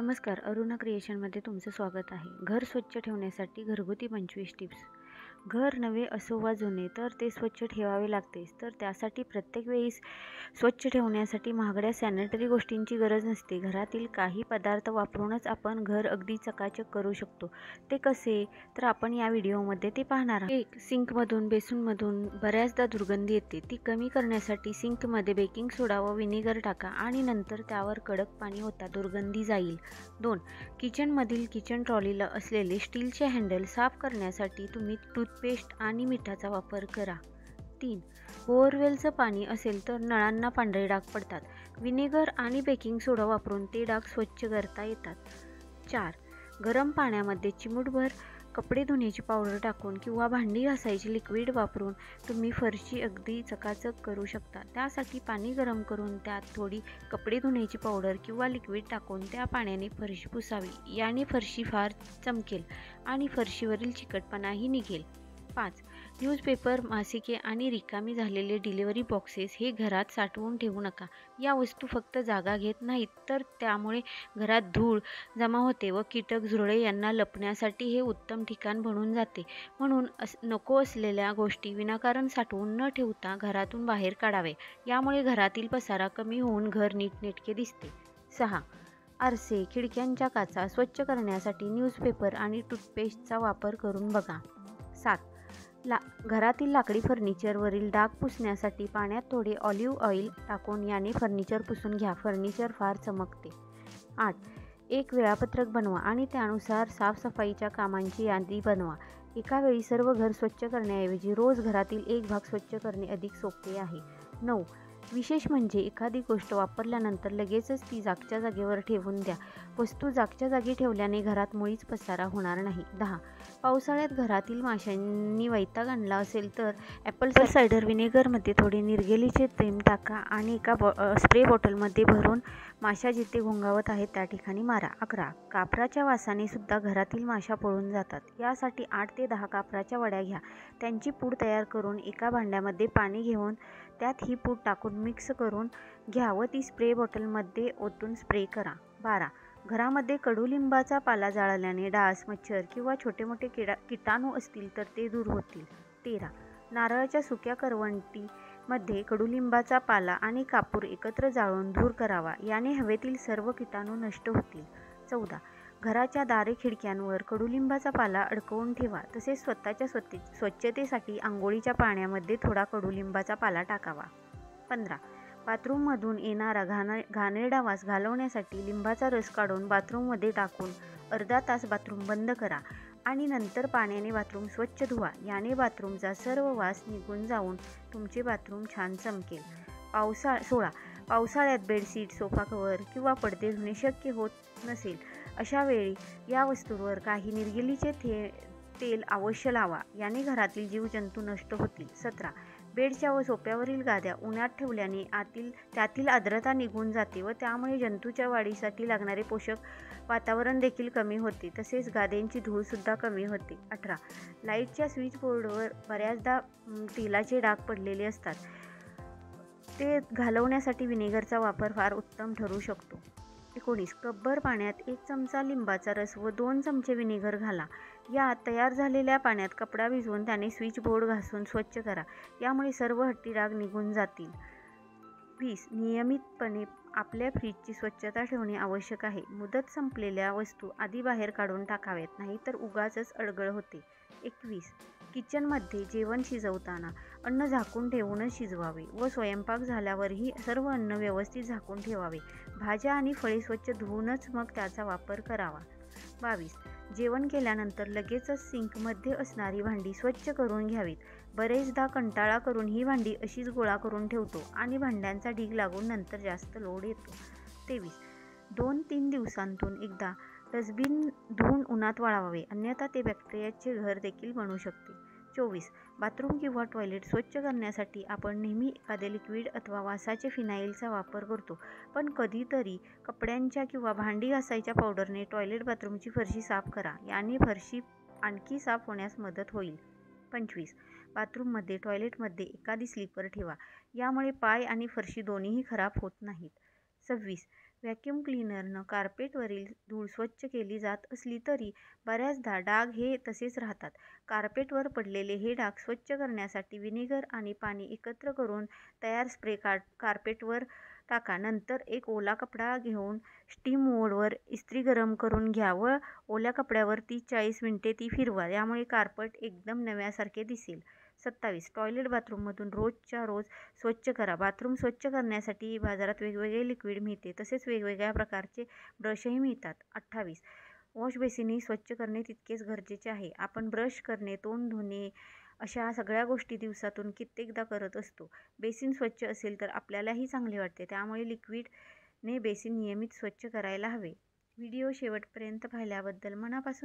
नमस्कार, अरुणा क्रिएशनमध्ये तुमचं स्वागत आहे. घर स्वच्छ ठेवण्यासाठी घरगुती 25 टिप्स. घर नवे असो वा जुने तर ते स्वच्छ ठेवावे लागतेच. तर त्यासाठी प्रत्येक वेळी स्वच्छ ठेवण्यासाठी महागड्या सॅनिटरी गोष्टींची गरज नसते. घरातील काही पदार्थ वापरूनच आपण घर अगदी चकाचक करू शकतो. ते कसे? तर आपण या व्हिडिओमध्ये ते पाहणार आहोत. 1. सिंकमधून बेसिनमधून बऱ्याचदा दुर्गंधी येते. ती कमी करण्यासाठी सिंकमध्ये बेकिंग सोडा व व्हिनेगर टाका आणि नंतर त्यावर कडक पाणी ओता. दुर्गंधी जाईल. 2. किचनमधील किचन ट्रॉलीला असलेले स्टीलचे हँडल साफ करण्यासाठी तुम्ही टूथपेस्ट आणि मिठाचा वापर करा. 3. बोअरवेलचं पाणी असेल तर नळांना पांढरे डाग पडतात. व्हिनेगर आणि बेकिंग सोडा वापरून ते डाग स्वच्छ करता येतात. 4. गरम पाण्यामध्ये चिमूटभर कपडे धुण्याची पावडर टाकून किंवा भांडी घासायची लिक्विड वापरून तुम्ही फरशी अगदी चकाचक करू शकता. त्यासाठी पाणी गरम करून त्यात थोडी कपडे धुण्याची पावडर किंवा लिक्विड टाकून त्या पाण्याने फरशी पुसावी. याने फरशी फार चमकेल आणि फरशीवरील चिकटपणाही निघेल. 5. न्यूजपेपर, मासिके आणि रिकामी झालेले डिलिव्हरी बॉक्सेस हे घरात साठवून ठेवू नका. या वस्तू फक्त जागा घेत नाहीत तर त्यामुळे घरात धूळ जमा होते व कीटक, झुरळे यांना लपण्यासाठी हे उत्तम ठिकाण बनून जाते. म्हणून नको असलेल्या गोष्टी विनाकारण साठवून न ठेवता घरातून बाहेर काढावे. यामुळे घरातील पसारा कमी होऊन घर नीटनेटके दिसते. 6. आरसे, खिडक्यांच्या काचा स्वच्छ करण्यासाठी न्यूजपेपर आणि टूथपेस्टचा वापर करून बघा. 7. घरातील लाकडी फर्निचरवरील डाग पुसण्यासाठी पाण्यात थोडे ऑलिव्ह ऑइल टाकून याने फर्निचर पुसून घ्या. फर्निचर फार चमकते. 8. एक वेळापत्रक बनवा आणि त्यानुसार साफसफाईच्या कामांची यादी बनवा. एका वेळी सर्व घर स्वच्छ करण्याऐवजी रोज घरातील एक भाग स्वच्छ करणे अधिक सोपे आहे. 9. विशेष म्हणजे एखादी गोष्ट वापरल्यानंतर लगेचच ती जागच्या जागेवर ठेवून द्या. वस्तू जागच्या जागी ठेवल्याने घरात मुळीच पसारा होणार नाही. 10. पावसाळ्यात घरातील माशांनी वैताग आणला असेल तर ॲपल सायडर व्हिनेगरमध्ये थोडे निर्गेलीचे थेंब टाका आणि एका स्प्रे बॉटलमध्ये भरून माशा जिथे घोंगावत आहेत त्या ठिकाणी मारा. 11. कापराच्या वासाने सुद्धा घरातील माशा पळून जातात. यासाठी 8 ते 10 कापराच्या वड्या घ्या. त्यांची पूड तयार करून एका भांड्यामध्ये पाणी घेऊन त्यात ही पूड टाकून मिक्स करून घ्या व ती स्प्रे बॉटलमध्ये ओतून स्प्रे करा. 12. घरामध्ये कडुलिंबाचा पाला जाळल्याने डास, मच्छर किंवा छोटे मोठे किटाणू असतील तर ते दूर होतील. 13. नारळाच्या सुक्या करवंटीमध्ये कडुलिंबाचा पाला आणि कापूर एकत्र जाळून धूर करावा. याने हवेतील सर्व किटाणू नष्ट होतील. 14. घराच्या दारे, खिडक्यांवर कडुलिंबाचा पाला अडकवून ठेवा. तसेच स्वतःच्या स्वच्छतेसाठी आंघोळीच्या पाण्यामध्ये थोडा कडुलिंबाचा पाला टाकावा. 15. बाथरूममधून येणारा घाणेरडा वास घालवण्यासाठी लिंबाचा रस काढून बाथरूममध्ये टाकून अर्धा तास बाथरूम बंद करा आणि नंतर पाण्याने बाथरूम स्वच्छ धुवा. याने बाथरूमचा सर्व वास निघून जाऊन तुमचे बाथरूम छान चमकेल. 16. पावसाळ्यात बेडशीट, सोफा कव्हर किंवा पडदे धुणे शक्य होत नसेल अशा वेळी या वस्तूंवर काही निर्गिलीचे तेल अवश्य लावा. याने घरातील जीवजंतू नष्ट होतील. 17. बेडच्या व सोफ्यावरील गाद्या उन्हात ठेवल्याने त्यातील आर्द्रता निघून जाते व त्यामुळे जंतूच्या वाढीसाठी लागणारे पोषक वातावरण देखील कमी होते. तसेच गाद्यांची धूळसुद्धा कमी होते. 18. लाईटच्या स्विच बोर्डवर बऱ्याचदा तेलाचे डाग पडलेले असतात. ते घालवण्यासाठी व्हिनेगरचा वापर फार उत्तम ठरू शकतो. 19. कपभर पाण्यात 1 चमचा लिंबाचा रस व 2 चमचे व्हिनेगर घाला. या तयार झालेल्या पाण्यात कपडा भिजवून त्याने स्विच बोर्ड घासून स्वच्छ करा. यामुळे सर्व हट्टी डाग निघून जातील. 20. नियमितपणे आपल्या फ्रीजची स्वच्छता ठेवणे आवश्यक आहे. मुदत संपलेल्या वस्तू आधी बाहेर काढून टाकाव्यात, नाहीतर उगाचच अडगळ होते. 21. किचनमध्ये जेवण शिजवताना अन्न झाकून ठेवूनच शिजवावे व स्वयंपाक झाल्यावरही सर्व अन्न व्यवस्थित झाकून ठेवावे. भाज्या आणि फळे स्वच्छ धुवूनच मग त्याचा वापर करावा. 22. जेवण केल्यानंतर लगेचच सिंकमध्ये असणारी भांडी स्वच्छ करून घ्यावीत. बरेचदा कंटाळा करून ही भांडी अशीच गोळा करून ठेवतो आणि भांड्यांचा ढीग लागून नंतर जास्त लोड येतो. 23. 2-3 दिवसांतून एकदा डस्टबिन धुवून उन्हात वाळवावे, अन्यथा ते बॅक्टेरियाचे घर देखील बनू शकते. 24. बाथरूम किंवा टॉयलेट स्वच्छ करण्यासाठी आपण नेहमी एखादे लिक्विड अथवा वासाचे फिनाईलचा वापर करतो, पण कधीतरी कपड्यांच्या किंवा भांडी घासायच्या पावडरने टॉयलेट बाथरूमची फरशी साफ करा. याने फरशी आणखी साफ होण्यास मदत होईल. 25. बाथरूममध्ये, टॉयलेटमध्ये एखादी स्लीपर ठेवा. यामुळे पाय आणि फरशी दोन्हीही खराब होत नाहीत. 26. व्हॅक्यूम क्लीनरनं कार्पेटवरील धूळ स्वच्छ केली जात असली तरी बऱ्याचदा डाग हे तसेच राहतात. कार्पेटवर पडलेले हे डाग स्वच्छ करण्यासाठी व्हिनेगर आणि पाणी एकत्र करून तयार स्प्रे कार्पेटवर टाका. नंतर एक ओला कपडा घेऊन स्टीम मोडवर इस्त्री गरम करून घ्या व ओल्या कपड्यावर 30-40 मिनिटे ती फिरवा. यामुळे कार्पेट एकदम नव्यासारखे दिसेल. 27. टॉयलेट बाथरूममधून रोजच्या रोज स्वच्छ करा. बाथरूम स्वच्छ करण्यासाठी बाजारात वेगवेगळे लिक्विड मिळते. तसेच वेगवेगळ्या प्रकारचे ब्रशही मिळतात. 28. वॉश बेसिनही स्वच्छ करणे तितकेच गरजेचे आहे. आपण ब्रश करणे, तोंड धुणे अशा सगळ्या गोष्टी दिवसातून कित्येकदा करत असतो. बेसिन स्वच्छ असेल तर आपल्यालाही चांगले वाटते. त्यामुळे लिक्विडने बेसिन नियमित स्वच्छ करायला हवे. व्हिडिओ शेवटपर्यंत पाहिल्याबद्दल मनापासून